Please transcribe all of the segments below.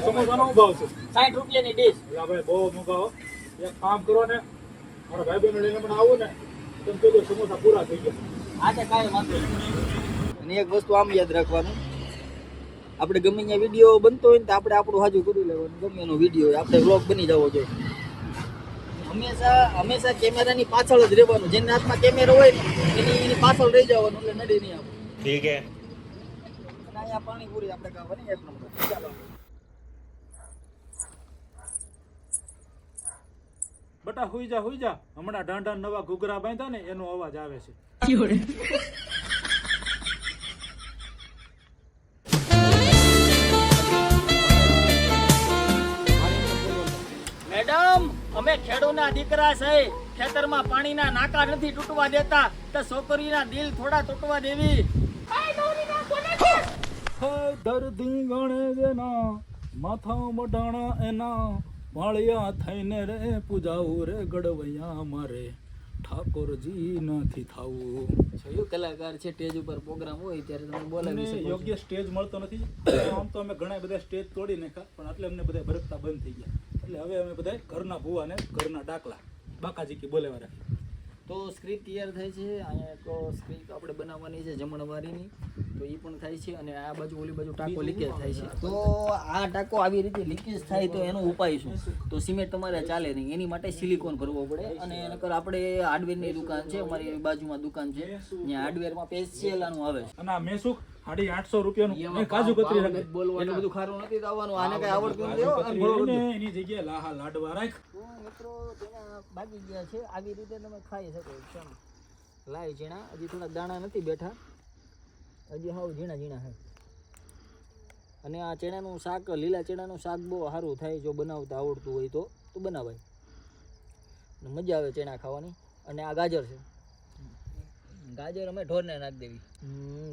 સમોસાનો ભાવ છે 60 રૂપિયાની ડીશ. એટલે ભાઈ બહુ મોંઘા. એક કામ કરો ને, મારા ભાઈ બહેનો લઈને મને આવું ને તમે કીધું સમોસા પૂરા થઈ ગયા. આજે કાંઈ વાંધો નહીં. અને એક વસ્તુ આમ યાદ રાખવાનું, આપણે ગમે ત્યાં વિડીયો બનતો હોય ને તો આપણે આપણું હાજુ કરી લેવાનું. ગમે એનો વિડીયો હોય આપણે વ્લોગ બની જવો જોઈએ. હંમેશા કેમેરાની પાછળ જ રહેવાનું. જેના હાથમાં કેમેરો હોય ને એની પાછળ રહી જવાનું, એટલે નડી નહીં આપણે. ઠીક હે. અને અહીંયા પાણીપુરી આપણે ખાવાની એક નંબર. ચાલો બટા હુઈ જા હમણાં ઢાંઢા નવા ઘૂઘરા બાંધ્યા ને એનો અવાજ આવે છે. મેડમ, અમે ખેડૂતના દીકરા છે. ખેતરમાં પાણીના નાકા નથી તૂટવા દેતા, તો છોકરીના દિલ થોડા તૂટવા દેવી. દર્દી ગણે જેના માથા મડાણા એના વાળિયા થઈને રે પૂજાવું રે ગડવૈયા મારે ઠાકોરજી નથી થાવું. જોયું કલાકાર છે, સ્ટેજ ઉપર પ્રોગ્રામ હોય ત્યારે તમે બોલાવી શકો છો. યોગ્ય સ્ટેજ મળતો નથી. આમ તો અમે ઘણા બધા સ્ટેજ તોડી નાખ્યા, પણ એટલે અમને બધા ભરકતા બંધ થઈ ગયા. એટલે હવે અમે બધા ઘરના ભૂવા ને ઘરના ડાકલા બાકાજી કી બોલેવા રાખી. તો સ્ક્રિપ્ટ તૈયાર થાય છે. અહીંયા એક સ્ક્રિપ્ટ આપણે બનાવવાની છે જમણવારીની, તો એ પણ થાય છે. અને આ બાજુ ઓલી બાજુ ટાંકો લીકેજ થાય છે. તો આ ટાંકો આવી રીતે લીકેજ થાય તો એનો ઉપાય શું? તો સિમેન્ટ તમારે ચાલે નહીં, એની માટે સિલિકોન ભરવો પડે. અને નકર આપણે હાર્ડવેરની દુકાન છે, અમારી બાજુમાં દુકાન છે, ત્યાં હાર્ડવેરમાં સ્પેશિયલ આનું આવે છે. અને આ મેસુક 850 રૂપિયાનું મેં કાજુ કતરી રાખે. એટલું બધું ખારું નથી આવવાનું. આને કઈ આવડતું નથી. એની જગ્યાએ લાહા લાડવા રાખ. મિત્રો તેના બાકી ગયા છે. આવી રીતે તમે ખાઈ શકો છો. લાય ઝીણા, હજી થોડા દાણા નથી બેઠા, હજી હાવ ઝીણા ઝીણા છે. અને આ ચણાનું શાક, લીલા ચણાનું શાક બહુ સારું થાય જો બનાવતા આવડતું હોય તો બનાવાય. મજા આવે ચણા ખાવાની. અને આ ગાજર છે. ગાજર અમે ઢોરને નાખી દેવી.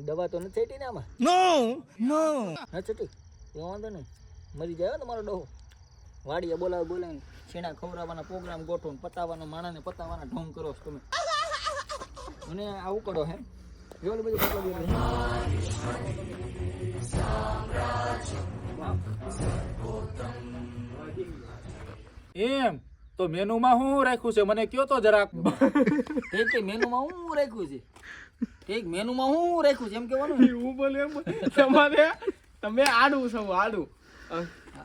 દવા તો નથી છેટી ને આમાં? નથી છેટી તો વાંધો નહીં, મરી જાય તમારો ડોહો. વાડીએ બોલાવીને છીણા ખવડાવવાના પ્રોગ્રામ ગોઠવો, પતાવવાનો માણાને પતાવવાના ઢોંગ કરો છો તમે. અને આ ઉકળો હે જો બધું એમ તો મેનુમાં શું રાખ્યું છે મને કયો તો જરાક. ઠીક, મેનુમાં હું રાખ્યું છે? ઠીક, મેનુમાં હું રાખ્યું છે એમ કહેવાનું. હું બોલે એમ તમારે તમે આડું છો આડું.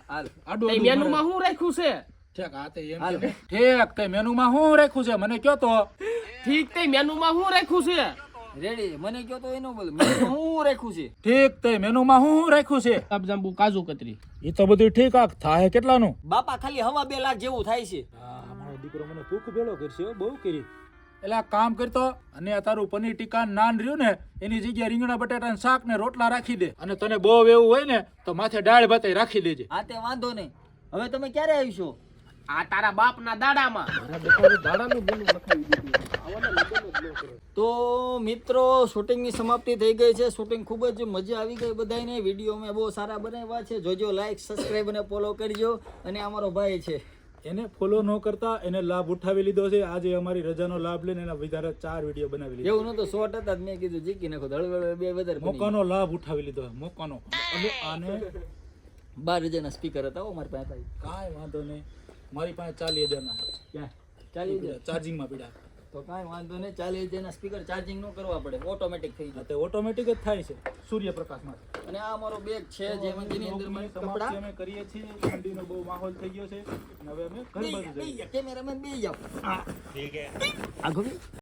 આડું મેનુમાં શું રાખ્યું છે? ઠીક, આ તે એમ કે ઠીક તે મેનુમાં શું રાખ્યું છે મને કયો તો. ઠીક, તે મેનુમાં શું રાખ્યું છે? રેડી, મને કયો તો એનો બોલ. મેનુમાં હું રાખ્યું છે? ઠીક તે મેનુમાં શું રાખ્યું છે? કાબજાંબુ કાજુ કતરી. એ તો બધું ઠીક. આ થાય કેટલાનું? બાપા ખાલી હવા 2 લાખ જેવું થાય છે. મારો દીકરો મને ભૂખ ભેળો કરશે બહુ કરી. એટલે આ કામ કરતો અને આ તારું પનીર ટીકા નાન રહ્યું ને એની જગ્યાએ રીંગણા બટાટાનું શાક ને રોટલા રાખી દે. અને તને બહુ એવું હોય ને તો માથે દાળ ભાત રાખી દેજે. હા તે વાંધો નહીં. હવે તમે ક્યારે આવીશો? આ તારા બાપના દાડામાં. તો મિત્રો શૂટિંગની સમાપ્તિ થઈ ગઈ છે. શૂટિંગ ખૂબ જ મજા આવી ગઈ બધાને. વિડીયો મેં બહુ સારા બનાવ્યા છે. જોજો, લાઈક, સબસ્ક્રાઈબ અને ફોલો કરજો. અને અમારો ભાઈ છે એને ફોલો ન કરતા એને લાભ ઉઠાવી લીધો છે. આજે અમારી રજાનો લાભ લઈને એના વધારે 4 વિડીયો બનાવી લીધા. એવું નતો શોર્ટ હતા, મેં કીધું જીકી નાખો. ધડવડ 2 વધારે મોકાનો લાભ ઉઠાવી લીધો. મોકાનો. હવે આને 12,000 સ્પીકર હતા મારી પાસે. કાંઈ વાંધો નહીં, મારી પાસે 40,000 ના. ક્યાં 40,000 ચાર્જિંગમાં પીડા. તો કાંઈ વાંધો નહીં. 40,000 સ્પીકર ચાર્જિંગ ન કરવા પડે, ઓટોમેટિક થઈ જાય. તે ઓટોમેટિક જ થાય છે સૂર્યપ્રકાશમાં. અને આ અમારો બેગ છે જેની અંદર કપડા અમે કરીએ છીએ. ઠંડીનો બહુ માહોલ થઈ ગયો છે અને હવે અમે ઘર બાજુ જઈએ. કેમેરામેન બેસી જાઓ. ઠીક હે. આગળ